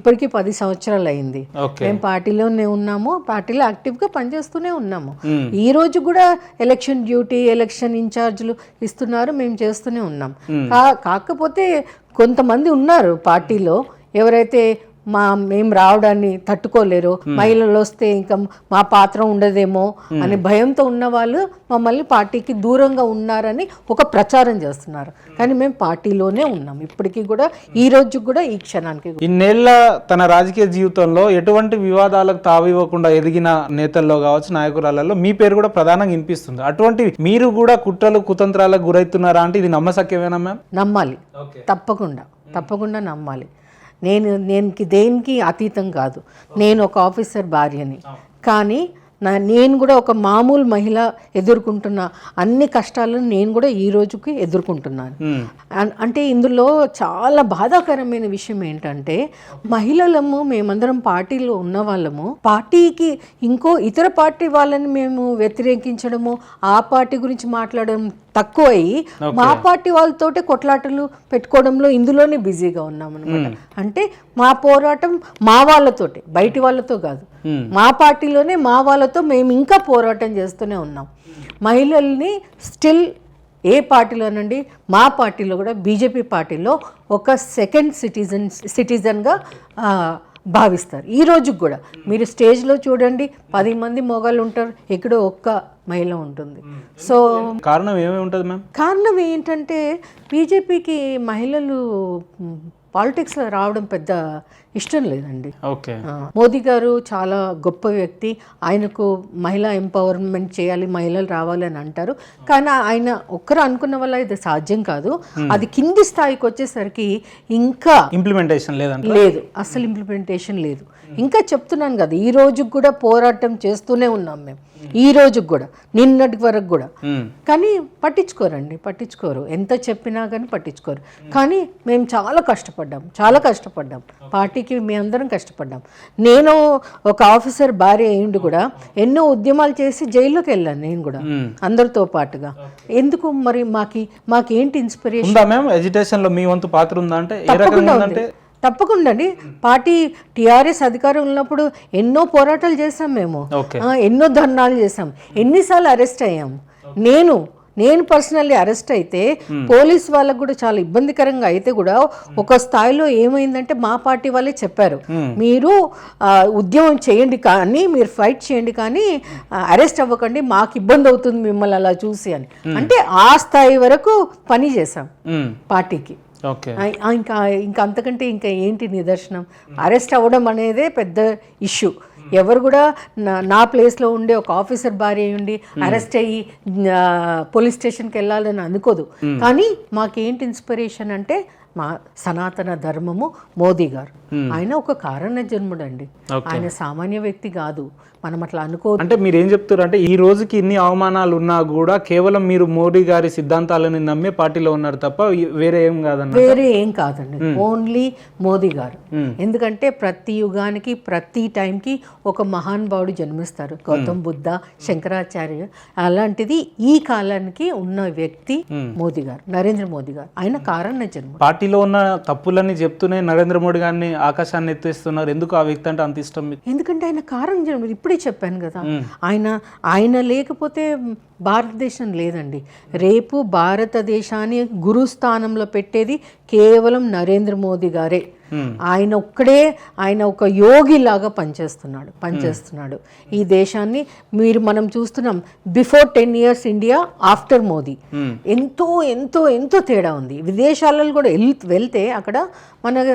ఇప్పటికీ 10 సంవత్సరాలు అయింది. ఓకే. మేము పార్టీలోనే ఉన్నాము, పార్టీలో యాక్టివ్గా పనిచేస్తూనే ఉన్నాము. ఈ రోజు కూడా ఎలక్షన్ డ్యూటీ, ఎలక్షన్ ఇన్ఛార్జ్లు ఇస్తున్నారు, మేము చేస్తూనే ఉన్నాం. కాకపోతే కొంతమంది ఉన్నారు పార్టీలో ఎవరైతే మేము రావడాన్ని తట్టుకోలేరు, మహిళలు వస్తే ఇంకా మా పాత్ర ఉండదేమో అనే భయంతో ఉన్న వాళ్ళు మమ్మల్ని పార్టీకి దూరంగా ఉన్నారని ఒక ప్రచారం చేస్తున్నారు. కానీ మేము పార్టీలోనే ఉన్నాం ఇప్పటికీ కూడా, ఈ రోజు కూడా, ఈ క్షణానికి. ఇన్నేళ్ల తన రాజకీయ జీవితంలో ఎటువంటి వివాదాలకు తావివ్వకుండా ఎదిగిన నేతల్లో కావచ్చు, నాయకురాలలో మీ పేరు కూడా ప్రధానంగా వినిపిస్తుంది. అటువంటి మీరు కూడా కుట్రలు కుతంత్రాలకు గురవుతున్నారా అంటే ఇది నమ్మసక్యమేనా మ్యామ్? నమ్మాలి, తప్పకుండా నమ్మాలి. నేను దేనికి అతీతం కాదు. నేను ఒక ఆఫీసర్ భార్యని, కానీ నేను కూడా ఒక మామూలు మహిళ ఎదుర్కొంటున్న అన్ని కష్టాలను నేను కూడా ఈ రోజుకి ఎదుర్కొంటున్నాను. అంటే ఇందులో చాలా బాధాకరమైన విషయం ఏంటంటే, మహిళలము మేమందరం పార్టీలో ఉన్న వాళ్ళము పార్టీకి ఇంకో ఇతర పార్టీ వాళ్ళని మేము వ్యతిరేకించడము, ఆ పార్టీ గురించి మాట్లాడడం తక్కువయ్యి మా పార్టీ వాళ్ళతోటే కొట్లాటలు పెట్టుకోవడంలో ఇందులోనే బిజీగా ఉన్నాం అనమాట. అంటే మా పోరాటం మా వాళ్ళతోటే, బయటి వాళ్ళతో కాదు, మా పార్టీలోనే మా వాళ్ళతో మేము ఇంకా పోరాటం చేస్తూనే ఉన్నాం. మహిళల్ని స్టిల్ ఏ పార్టీలోనండి, మా పార్టీలో కూడా, బీజేపీ పార్టీలో ఒక సెకండ్ సిటిజన్గా భావిస్తారు. ఈ రోజుకి కూడా మీరు స్టేజ్లో చూడండి, 10 మంది మొగాళ్ళు ఉంటారు, ఎక్కడో ఒక్క మహిళ ఉంటుంది. సో కారణం ఏమేమి ఉంటుంది మ్యామ్? కారణం ఏంటంటే, బీజేపీకి మహిళలు పాలిటిక్స్లో రావడం పెద్ద ఇష్టం లేదండి. ఓకే. మోదీ గారు చాలా గొప్ప వ్యక్తి, ఆయనకు మహిళా ఎంపవర్మెంట్ చేయాలి, మహిళలు రావాలి అని అంటారు. కానీ ఆయన ఒక్కరు అనుకున్న వల్ల ఇది సాధ్యం కాదు. అది కింది స్థాయికి వచ్చేసరికి ఇంకా ఇంప్లిమెంటేషన్ లేదు, అసలు ఇంప్లిమెంటేషన్ లేదు. ఇంకా చెప్తున్నాను కదా, ఈ రోజుకి కూడా పోరాటం చేస్తూనే ఉన్నాం మేము, ఈ రోజుకి కూడా, నిన్నటి వరకు కూడా. కానీ పట్టించుకోరు, ఎంత చెప్పినా కానీ పట్టించుకోరు. కానీ మేము చాలా కష్టపడ్డాం పార్టీకి, మేము అందరం కష్టపడ్డాం. నేను ఒక ఆఫీసర్ భార్య అయ్యిండి కూడా ఎన్నో ఉద్యమాలు చేసి జైల్లోకి వెళ్ళాను నేను కూడా, అందరితో పాటుగా. ఎందుకు మరి మాకేంటి ఇన్స్పిరేషన్? ఎడ్యుకేషన్ లో మీ వంతు పాత్ర ఉందా అంటే? తప్పకుండా అండి. పార్టీ టీఆర్ఎస్ అధికారం ఉన్నప్పుడు ఎన్నో పోరాటాలు చేసాం మేము, ఎన్నో ధర్నాలు చేసాం, ఎన్నిసార్లు అరెస్ట్ అయ్యాం. నేను పర్సనల్లీ అరెస్ట్ అయితే పోలీస్ వాళ్ళకు కూడా చాలా ఇబ్బందికరంగా అయితే కూడా ఒక స్థాయిలో ఏమైందంటే మా పార్టీ వాళ్ళే చెప్పారు, మీరు ఉద్యమం చేయండి కానీ, మీరు ఫైట్ చేయండి కానీ అరెస్ట్ అవ్వకండి, మాకు ఇబ్బంది అవుతుంది మిమ్మల్ని అలా చూసి అని. అంటే ఆ స్థాయి వరకు పని చేసాం పార్టీకి. ఇంకా అంతకంటే ఇంకా ఏంటి నిదర్శనం? అరెస్ట్ అవ్వడం అనేదే పెద్ద ఇష్యూ. ఎవరు కూడా నా ప్లేస్లో ఉండే ఒక ఆఫీసర్ భార్య ఉండి అరెస్ట్ అయ్యి పోలీస్ స్టేషన్కి వెళ్ళాలని అనుకోదు. కానీ మాకేంటి ఇన్స్పిరేషన్ అంటే మా సనాతన ధర్మము మోదీ గారు. ఆయన ఒక కారణ జన్ముడండి, ఆయన సామాన్య వ్యక్తి కాదు. మనం అట్లా అనుకోదు. అంటే మీరు ఏం చెప్తారు అంటే, ఈ రోజుకి ఇన్ని అవమానాలు ఉన్నా కూడా కేవలం మీరు మోడీ గారి సిద్ధాంతాలను నమ్మే పార్టీలో ఉన్నారు తప్ప వేరే ఏం కాదండి. ఓన్లీ మోదీ గారు. ఎందుకంటే ప్రతి యుగానికి, ప్రతి టైంకి ఒక మహానుభావుడు జన్మిస్తారు. గౌతమ్ బుద్ధ, శంకరాచార్య, అలాంటిది ఈ కాలానికి ఉన్న వ్యక్తి మోదీ గారు, నరేంద్ర మోదీ గారు. ఆయన కారణ జన్మ. పార్టీలో ఉన్న తప్పులన్నీ చెప్తూనే నరేంద్ర మోడీ గారిని ఆకాశాన్ని ఎత్తేస్తున్నారు. ఎందుకు ఆ వ్యక్తి అంటే అంత ఇష్టం? ఎందుకంటే ఆయన కారణ జన్మ. ఇప్పుడే చెప్పాను కదా, ఆయన లేకపోతే భారతదేశం లేదండి. రేపు భారతదేశాన్ని గురుస్థానంలో పెట్టేది కేవలం నరేంద్ర మోదీ గారే. ఆయన ఒక యోగిలాగా పనిచేస్తున్నాడు ఈ దేశాన్ని. మనం చూస్తున్నాం, before 10 years India, after Modi ఎంతో ఎంతో ఎంతో తేడా ఉంది. విదేశాలలో కూడా వెళ్తే అక్కడ మన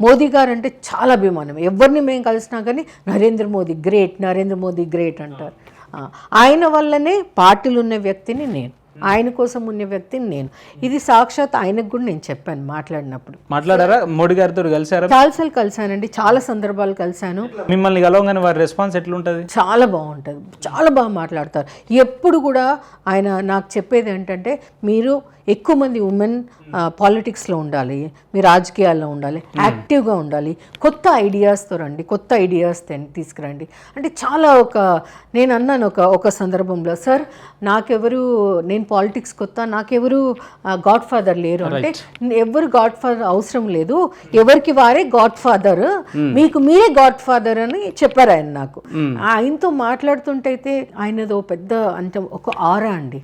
మోదీ గారు అంటే చాలా అభిమానం. ఎవరిని మేము కలిసినా కానీ నరేంద్ర మోదీ గ్రేట్ అంటారు. ఆయన వల్లనే పార్టీలు ఉన్న వ్యక్తిని నేను, ఆయన కోసం ఉన్న వ్యక్తిని నేను. ఇది సాక్షాత్ ఆయనకు కూడా నేను చెప్పాను మాట్లాడారా? మోడీ గారితో కలిసారా? చాలాసార్లు కలిసానండి, చాలా సందర్భాలు కలిసాను. మిమ్మల్ని కలవగానే వారి రెస్పాన్స్ ఎట్లుంటుంది? చాలా బాగుంటుంది, చాలా బాగా మాట్లాడతారు. ఎప్పుడు కూడా ఆయన నాకు చెప్పేది ఏంటంటే, మీరు ఎక్కువ మంది ఉమెన్ పాలిటిక్స్లో ఉండాలి, మీ రాజకీయాల్లో ఉండాలి, యాక్టివ్గా ఉండాలి, కొత్త ఐడియాస్తో రండి, కొత్త ఐడియాస్ తీసుకురండి అంటే చాలా నేను అన్నాను ఒక సందర్భంలో, సార్ నాకెవరు, నేను పాలిటిక్స్ కొత్త, నాకెవరు గాడ్ ఫాదర్ లేరు అంటే, ఎవరు గాడ్ ఫాదర్ అవసరం లేదు, ఎవరికి వారే గాడ్ ఫాదర్, మీకు మీరే గాడ్ ఫాదర్ అని చెప్పారు ఆయన నాకు. ఆయనతో మాట్లాడుతుంటే అయితే ఆయనదో పెద్ద అంటే ఒక ఆరా అండి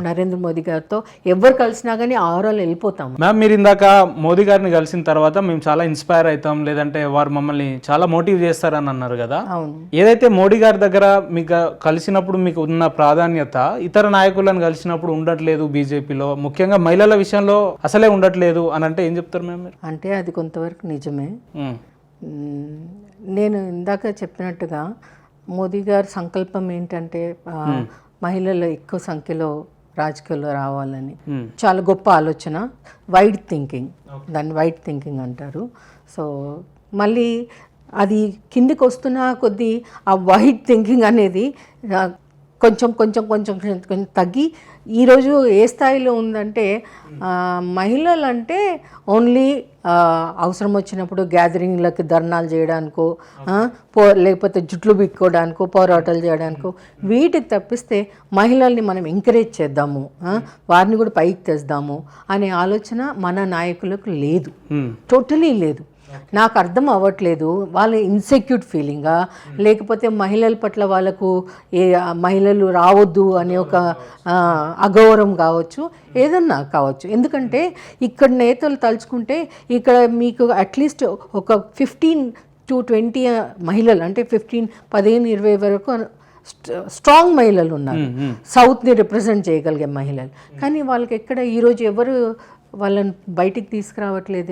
నరేంద్ర మోదీ గారితో ఎవరు కలిసినా కానీ ఆరాలు వెళ్ళిపోతాము. మ్యామ్, మీరు ఇందాక మోదీ గారిని కలిసిన తర్వాత మేము చాలా ఇన్స్పైర్ అవుతాం, లేదంటే వారు మమ్మల్ని చాలా మోటివ్ చేస్తారని అన్నారు కదా. అవును. ఏదైతే మోడీ గారి దగ్గర మీకు కలిసినప్పుడు మీకు ఉన్న ప్రాధాన్యత ఇతర నాయకులను కలిసినప్పుడు ఉండట్లేదు, బీజేపీలో ముఖ్యంగా మహిళల విషయంలో అసలే ఉండట్లేదు అని అంటే ఏం చెప్తారు మ్యామ్ మీరు? అంటే అది కొంతవరకు నిజమే. నేను ఇందాక చెప్పినట్టుగా మోదీ గారి సంకల్పం ఏంటంటే మహిళలు ఎక్కువ సంఖ్యలో రాజకీయాల్లో రావాలని, చాలా గొప్ప ఆలోచన, వైడ్ థింకింగ్, దాన్ని వైడ్ థింకింగ్ అంటారు. సో మళ్ళీ అది కిందికి వస్తున్న కొద్దీ ఆ వైడ్ థింకింగ్ అనేది కొంచెం కొంచెం కొంచెం కొంచెం తగ్గి ఈరోజు ఏ స్థాయిలో ఉందంటే మహిళలు అంటే ఓన్లీ అవసరం వచ్చినప్పుడు గ్యాదరింగ్లకి ధర్నాలు చేయడానికో లేకపోతే జుట్లు బిక్కోవడానికో పోరాటాలు చేయడానికో వీటికి తప్పిస్తే మహిళల్ని మనం ఎంకరేజ్ చేద్దాము, వారిని కూడా పైకి తెద్దాము అనే ఆలోచన మన నాయకులకు లేదు, టోటలీ లేదు. నాకు అర్థం అవ్వట్లేదు, వాళ్ళ ఇన్సెక్యూర్ ఫీలింగా లేకపోతే మహిళల పట్ల వాళ్ళకు మహిళలు రావద్దు అనే ఒక అగౌరవం కావచ్చు, ఏదన్నా కావచ్చు. ఎందుకంటే ఇక్కడ నేతలు తలుచుకుంటే ఇక్కడ మీకు అట్లీస్ట్ ఒక 15 to 20 మహిళలు అంటే 15-20 వరకు స్ట్రాంగ్ మహిళలు ఉన్నారు, సౌత్ని రిప్రజెంట్ చేయగలిగే మహిళలు. కానీ వాళ్ళకి ఎక్కడ ఈరోజు ఎవరు వాళ్ళని బయటికి తీసుకురావట్లేదు.